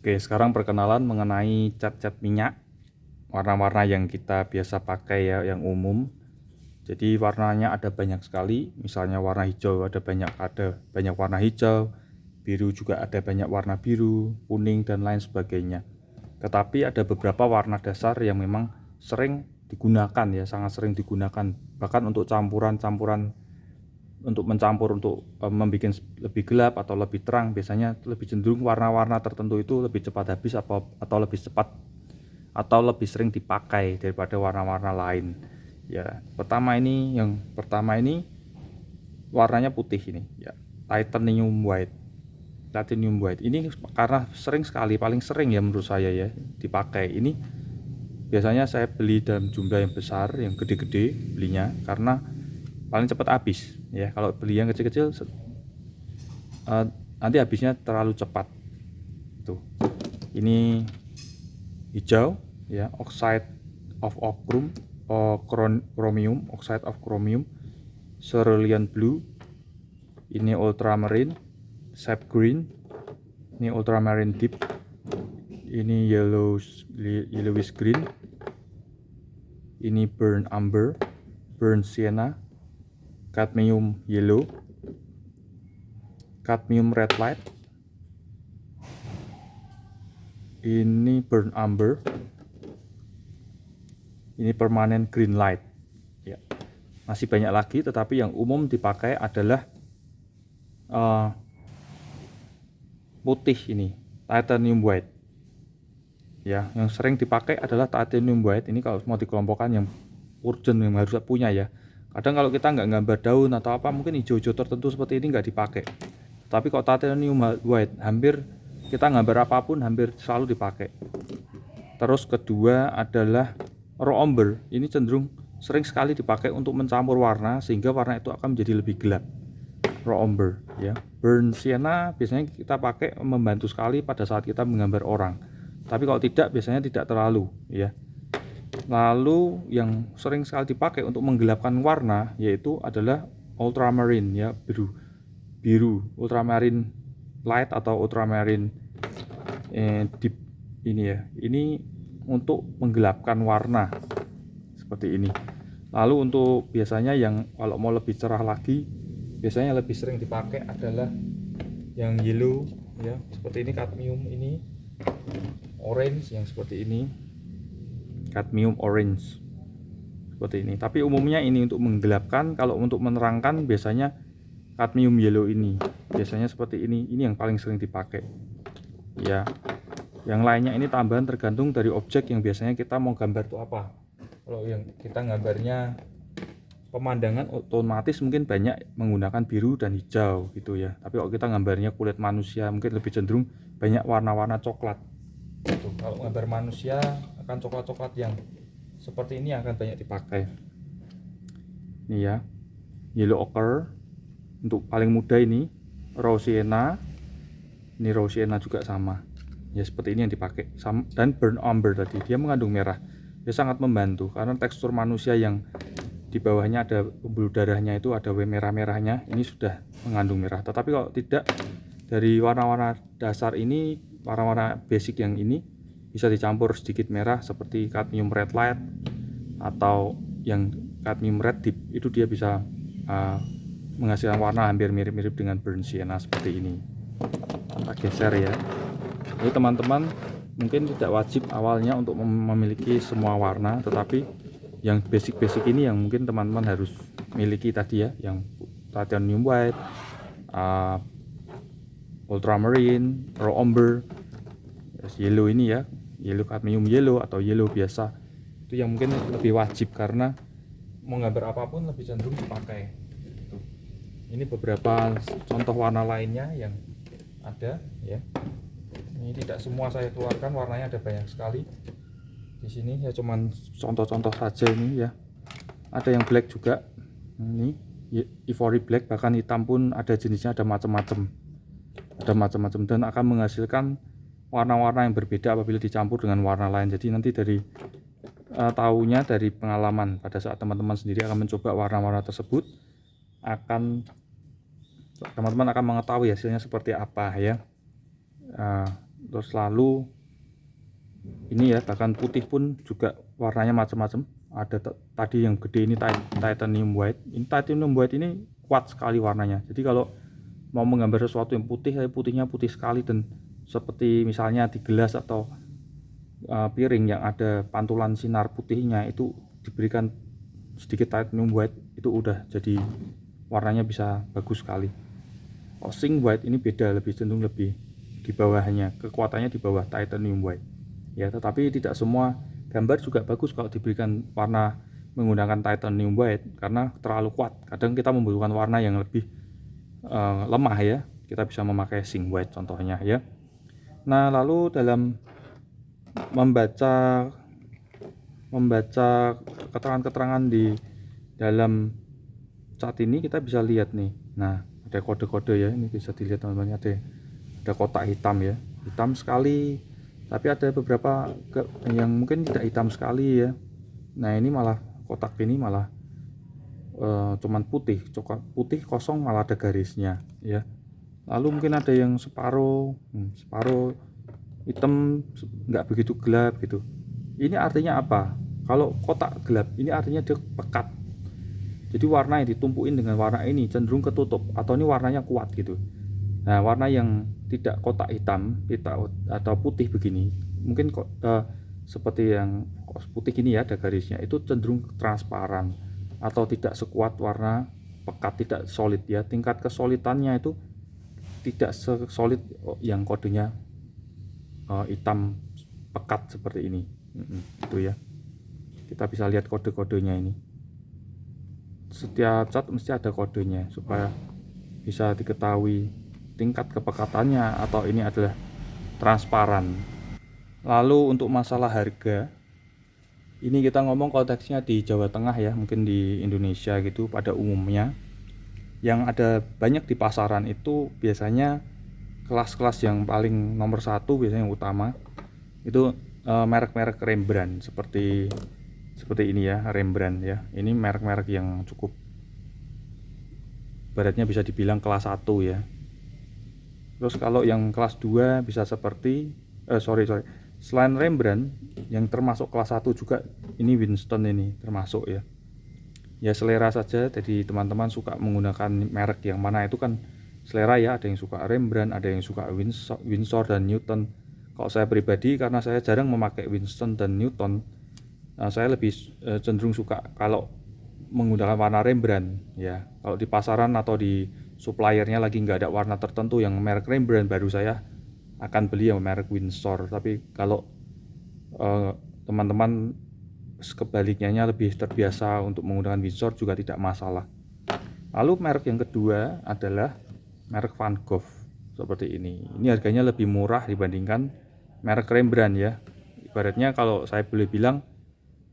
Oke, sekarang perkenalan mengenai cat-cat minyak, warna-warna yang kita biasa pakai ya, yang umum. Jadi warnanya ada banyak sekali, misalnya warna hijau ada banyak warna hijau, biru juga ada banyak warna biru, kuning dan lain sebagainya. Tetapi ada beberapa warna dasar yang memang sering digunakan ya, sangat sering digunakan bahkan untuk campuran-campuran untuk mencampur membuat lebih gelap atau lebih terang. Biasanya lebih cenderung warna-warna tertentu itu lebih cepat habis atau lebih cepat atau lebih sering dipakai daripada warna-warna lain. Ya, yang pertama ini warnanya putih ini ya, titanium white. Titanium white ini karena sering sekali, paling sering ya menurut saya ya dipakai. Ini biasanya saya beli dalam jumlah yang besar, yang gede-gede belinya karena paling cepat habis ya. Kalau beli yang kecil-kecil nanti habisnya terlalu cepat. Tuh, ini hijau ya, oxide of chromium, oxide of chromium, cerulean blue, ini ultramarine, sap green, ini ultramarine deep, ini yellowish green, ini burnt umber, burnt sienna, cadmium yellow, cadmium red light, ini burnt umber, ini permanent green light ya. Masih banyak lagi, tetapi yang umum dipakai adalah putih ini, titanium white ya. Yang sering dipakai adalah titanium white ini kalau mau dikelompokkan yang urgent, yang harus punya ya. Kadang kalau kita nggak gambar daun atau apa, mungkin hijau-hijau tertentu seperti ini nggak dipakai. Tapi kalau titanium white, hampir kita gambar apapun hampir selalu dipakai. Terus kedua adalah raw umber. Ini cenderung sering sekali dipakai untuk mencampur warna sehingga warna itu akan menjadi lebih gelap. Raw umber ya. Burnt sienna biasanya kita pakai membantu sekali pada saat kita menggambar orang. Tapi kalau tidak, biasanya tidak terlalu ya. Lalu yang sering sekali dipakai untuk menggelapkan warna yaitu adalah ultramarine ya, biru, ultramarine light atau ultramarine deep ini ya. Ini untuk menggelapkan warna seperti ini. Lalu untuk biasanya yang kalau mau lebih cerah lagi, biasanya lebih sering dipakai adalah yang yellow ya, seperti ini, cadmium ini, orange yang seperti ini, cadmium orange seperti ini. Tapi umumnya ini untuk menggelapkan. Kalau untuk menerangkan biasanya cadmium yellow ini, biasanya seperti ini yang paling sering dipakai ya. Yang lainnya ini tambahan tergantung dari objek yang biasanya kita mau gambar itu apa. Kalau yang kita gambarnya pemandangan, otomatis mungkin banyak menggunakan biru dan hijau gitu ya. Tapi kalau kita gambarnya kulit manusia, mungkin lebih cenderung banyak warna-warna coklat gitu. Kalau gambar manusia akan coklat-coklat yang seperti ini akan banyak dipakai. Ini ya, yellow ochre untuk paling mudah, ini raw sienna, ini raw sienna juga sama ya, seperti ini yang dipakai. Dan burnt umber tadi, dia mengandung merah, dia sangat membantu karena tekstur manusia yang di bawahnya ada pembuluh darahnya itu ada merah-merahnya, ini sudah mengandung merah. Tetapi kalau tidak, dari warna-warna dasar ini, warna-warna basic yang ini bisa dicampur sedikit merah seperti cadmium red light atau yang cadmium red deep, itu dia bisa menghasilkan warna hampir mirip-mirip dengan burnt sienna seperti ini. Kita geser ya. Jadi teman-teman mungkin tidak wajib awalnya untuk memiliki semua warna, tetapi yang basic-basic ini yang mungkin teman-teman harus miliki tadi ya, yang titanium white, ultramarine, raw umber, yellow ini ya, yellow cadmium yellow atau yellow biasa, itu yang mungkin lebih wajib karena mau gambar apapun lebih cenderung dipakai. Ini beberapa contoh warna lainnya yang ada ya. Ini tidak semua saya keluarkan, warnanya ada banyak sekali. Di sini ya cuman contoh-contoh saja ini ya. Ada yang black juga. Ini ivory black, bahkan hitam pun ada jenisnya, ada macam-macam. Ada macam-macam dan akan menghasilkan warna-warna yang berbeda apabila dicampur dengan warna lain. Jadi nanti dari tahunya dari pengalaman, pada saat teman-teman sendiri akan mencoba warna-warna tersebut, teman-teman akan mengetahui hasilnya seperti apa ya. Terus lalu ini ya, bahkan putih pun juga warnanya macam-macam. Ada tadi yang gede ini titanium white. Ini titanium white ini kuat sekali warnanya. Jadi kalau mau menggambar sesuatu yang putih, putihnya putih sekali, dan seperti misalnya di gelas atau piring yang ada pantulan sinar putihnya, itu diberikan sedikit titanium white, itu udah jadi warnanya bisa bagus sekali. Zinc white ini beda, lebih cenderung lebih di bawahnya, kekuatannya di bawah titanium white ya. Tetapi tidak semua gambar juga bagus kalau diberikan warna menggunakan titanium white, karena terlalu kuat. Kadang kita membutuhkan warna yang lebih lemah ya, kita bisa memakai zinc white contohnya ya. Nah, lalu dalam membaca keterangan-keterangan di dalam cat ini, kita bisa lihat nih. Nah, ada kode-kode ya, ini bisa dilihat teman-teman, ada kotak hitam ya, hitam sekali. Tapi ada beberapa yang mungkin tidak hitam sekali ya. Nah, ini malah kotak ini malah cuman putih, coklat putih kosong, malah ada garisnya ya. Lalu mungkin ada yang separuh hitam, nggak begitu gelap gitu. Ini artinya apa? Kalau kotak gelap ini artinya dia pekat. Jadi warna yang ditumpuin dengan warna ini cenderung ketutup, atau ini warnanya kuat gitu. Nah, warna yang tidak kotak hitam atau putih begini, mungkin seperti yang putih ini ya, ada garisnya, itu cenderung transparan atau tidak sekuat warna pekat, tidak solid ya. Tingkat kesolidannya itu tidak sesolid yang kodenya hitam pekat seperti ini. Itu ya. Kita bisa lihat kode-kodenya ini. Setiap cat mesti ada kodenya supaya bisa diketahui tingkat kepekatannya atau ini adalah transparan. Lalu untuk masalah harga, ini kita ngomong konteksnya di Jawa Tengah ya, mungkin di Indonesia gitu pada umumnya. Yang ada banyak di pasaran itu biasanya kelas-kelas yang paling nomor satu, biasanya yang utama itu merek-merek Rembrandt, seperti ini ya, Rembrandt ya. Ini merek-merek yang cukup, baratnya bisa dibilang kelas 1 ya. Terus kalau yang kelas 2 bisa seperti selain Rembrandt yang termasuk kelas 1 juga, ini Winston ini termasuk ya. Ya selera saja, jadi teman-teman suka menggunakan merek yang mana itu kan selera ya. Ada yang suka Rembrandt, ada yang suka Winsor dan Newton. Kalau saya pribadi, karena saya jarang memakai Winston dan Newton, saya lebih cenderung suka kalau menggunakan warna Rembrandt ya. Kalau di pasaran atau di suppliernya lagi nggak ada warna tertentu yang merek Rembrandt, baru saya akan beli yang merek Winsor. Tapi kalau teman-teman kebaliknya lebih terbiasa untuk menggunakan Winsor, juga tidak masalah. Lalu merek yang kedua adalah merek Van Gogh seperti ini. Ini harganya lebih murah dibandingkan merek Rembrandt ya. Ibaratnya kalau saya boleh bilang,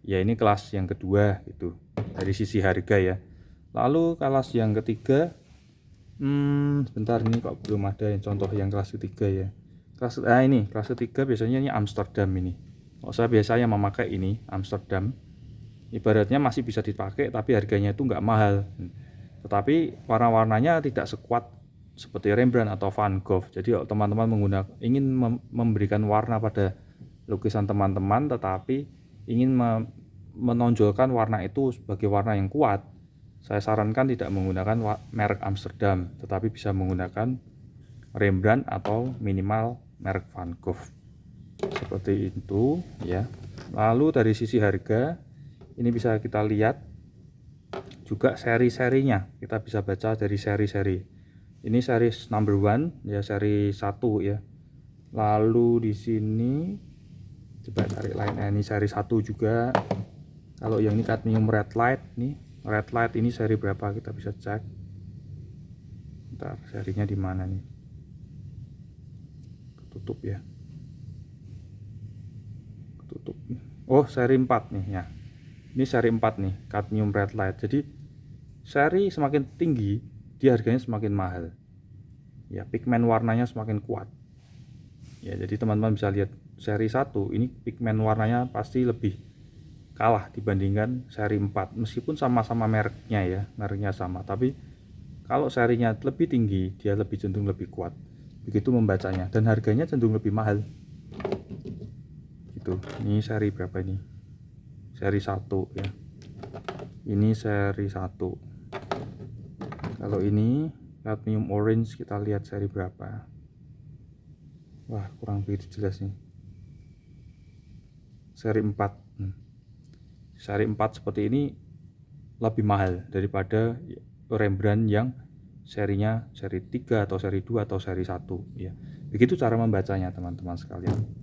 ya ini kelas yang kedua gitu dari sisi harga ya. Lalu kelas yang ketiga, sebentar, ini kok belum ada yang contoh yang kelas ketiga ya. Ini kelas ketiga biasanya ini Amsterdam ini. Kalau saya biasanya memakai ini Amsterdam, ibaratnya masih bisa dipakai tapi harganya itu nggak mahal. Tetapi warna-warnanya tidak sekuat seperti Rembrandt atau Van Gogh. Jadi kalau teman-teman ingin memberikan warna pada lukisan teman-teman, tetapi ingin menonjolkan warna itu sebagai warna yang kuat, saya sarankan tidak menggunakan merek Amsterdam, tetapi bisa menggunakan Rembrandt atau minimal merek Van Gogh. Seperti itu ya. Lalu dari sisi harga, ini bisa kita lihat juga seri-serinya. Kita bisa baca dari seri-seri. Ini seri number 1 ya, seri 1 ya. Lalu di sini coba cari lainnya, ini seri 1 juga. Kalau yang ini cadmium red light nih, red light ini seri berapa kita bisa cek. Bentar, serinya di mana nih? Ketutup ya. Ketutup. Oh, seri 4 nih ya. Ini seri 4 nih, cadmium red light. Jadi seri semakin tinggi, dia harganya semakin mahal. Ya, pigmen warnanya semakin kuat. Ya, jadi teman-teman bisa lihat seri 1 ini pigmen warnanya pasti lebih kalah dibandingkan seri 4. Meskipun sama-sama mereknya ya, mereknya sama, tapi kalau serinya lebih tinggi, dia lebih cenderung lebih kuat. begitu membacanya, dan harganya cenderung lebih mahal. Gitu. Ini seri berapa ini? Seri 1 ya. Ini seri 1. Kalau ini cadmium orange, kita lihat seri berapa. Wah, kurang begitu jelas nih. Seri 4. Seri 4 seperti ini lebih mahal daripada Rembrandt yang serinya seri 3 atau seri 2 atau seri 1 ya. Begitu cara membacanya teman-teman sekalian.